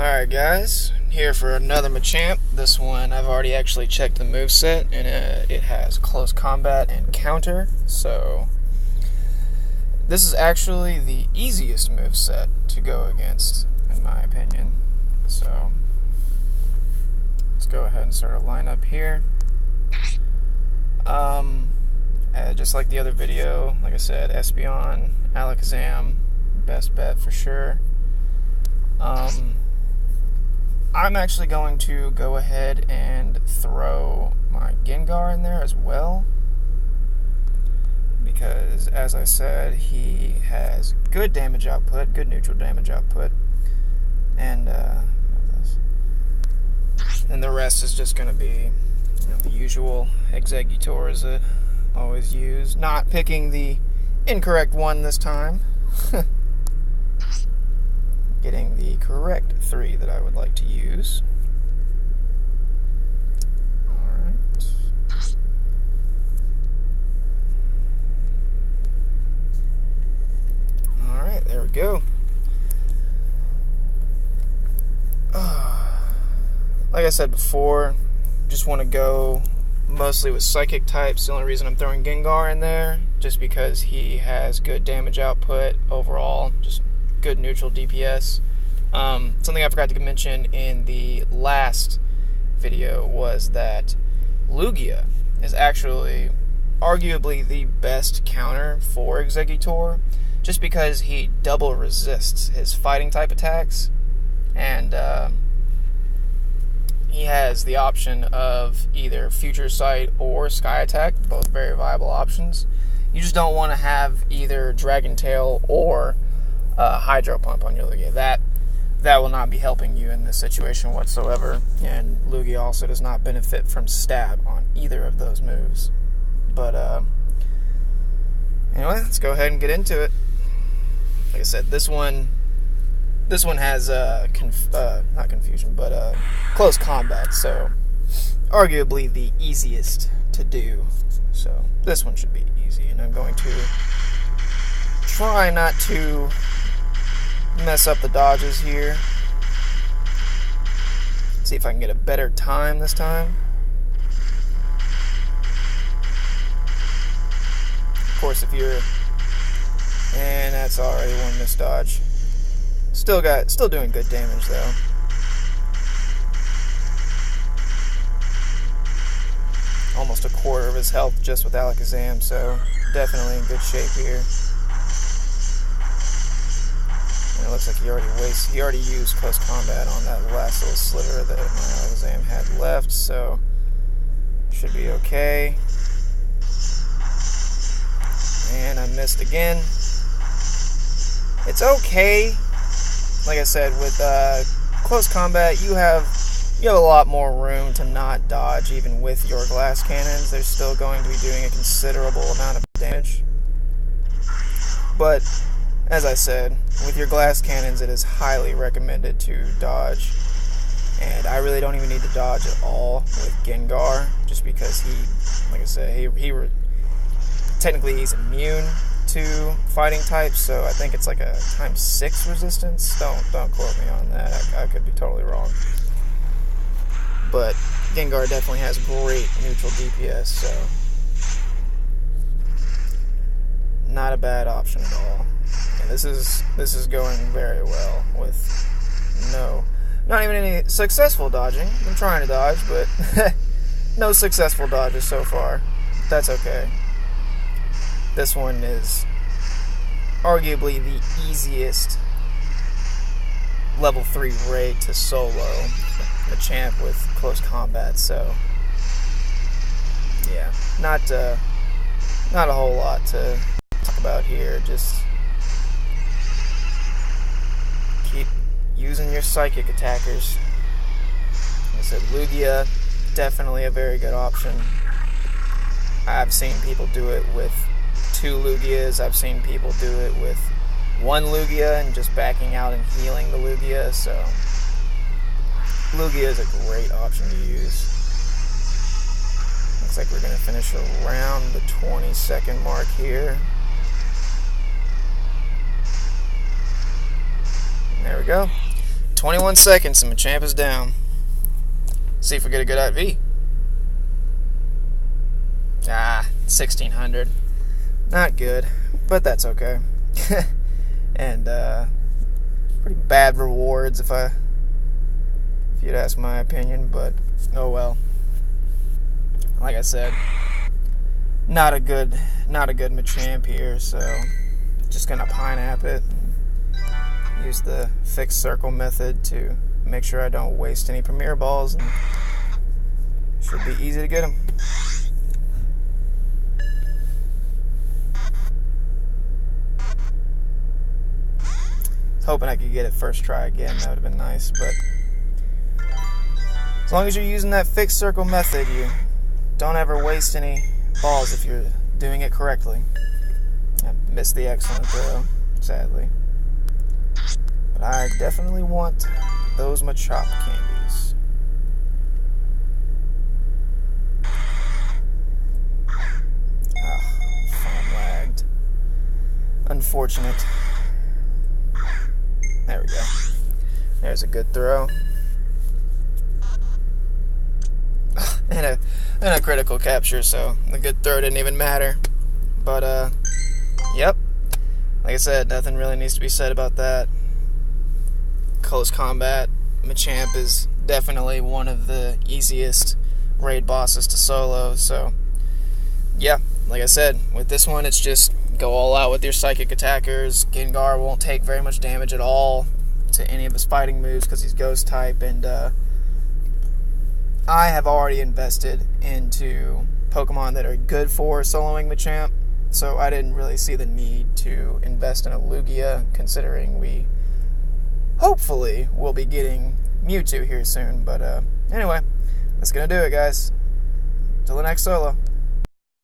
Alright guys, here for another Machamp. This one I've already actually checked the moveset, and it has close combat and counter, so this is actually the easiest moveset to go against, in my opinion. So let's go ahead and sort of line up here. Just like the other video, like I said, Espeon, Alakazam, best bet for sure. I'm actually going to go ahead and throw my Gengar in there as well, because as I said, he has good damage output, good neutral damage output, and the rest is just going to be the usual Exeggutors that I always use. Not picking the incorrect one this time. Getting the correct 3 that I would like to use. Alright. Alright, there we go. Like I said before, just want to go mostly with Psychic types. The only reason I'm throwing Gengar in there, just because he has good damage output overall, just good neutral DPS. Something I forgot to mention in the last video was that Lugia is actually arguably the best counter for Exeggutor, just because he double resists his fighting type attacks, and he has the option of either Future Sight or Sky Attack, both very viable options. You just don't want to have either Dragon Tail or Hydro Pump on your Lugia. That will not be helping you in this situation whatsoever, and Lugia also does not benefit from Stab on either of those moves. But anyway, let's go ahead and get into it. Like I said, this one has not confusion, but close combat, so arguably the easiest to do. So this one should be easy, and I'm going to try not to mess up the dodges here. See if I can get a better time this time. Of course, if you're... And that's already one missed dodge. Still doing good damage though. Almost a quarter of his health just with Alakazam, so definitely in good shape here. And it looks like he already used close combat on that last little sliver that my Alakazam had left, so should be okay. And I missed again. It's okay. Like I said, with close combat, you have a lot more room to not dodge, even with your glass cannons. They're still going to be doing a considerable amount of damage. But as I said, with your glass cannons, it is highly recommended to dodge. And I really don't even need to dodge at all with Gengar, just because he, like I said, technically he's immune to fighting types, so I think it's like a ×6 resistance. Don't quote me on that. I could be totally wrong. But Gengar definitely has great neutral DPS, so not a bad option at all. And this is going very well with not even any successful dodging. I'm trying to dodge, but no successful dodges so far. That's okay. This one is arguably the easiest level 3 raid to solo Machamp with close combat, so yeah, not a whole lot to talk about here. Just keep using your psychic attackers. Like I said, Lugia, definitely a very good option. I've seen people do it with 2 Lugias. I've seen people do it with 1 Lugia and just backing out and healing the Lugia, so Lugia is a great option to use. Looks like we're going to finish around the 20-second mark here. And there we go. 21 seconds and Machamp is down. See if we get a good IV. 1600. Not good, but that's okay. And pretty bad rewards if you'd ask my opinion, but oh well. Like I said, not a good Machamp here, so just gonna Pineapple it. Use the fixed circle method to make sure I don't waste any Premier Balls, and should be easy to get them. Hoping I could get it first try again. That would have been nice, but as long as you're using that fixed circle method, you don't ever waste any balls if you're doing it correctly. I missed the excellent throw, sadly. But I definitely want those Machamp candies. Phone lagged. Unfortunate. There we go. There's a good throw. And a critical capture, so the good throw didn't even matter. But, yep. Like I said, nothing really needs to be said about that. Close combat. Machamp is definitely one of the easiest raid bosses to solo, so yeah, like I said, with this one, it's just go all out with your psychic attackers. Gengar won't take very much damage at all to any of his fighting moves because he's ghost type, and I have already invested into Pokemon that are good for soloing Machamp, so I didn't really see the need to invest in a Lugia, considering we hopefully will be getting Mewtwo here soon. But anyway, that's going to do it, guys. Till the next solo.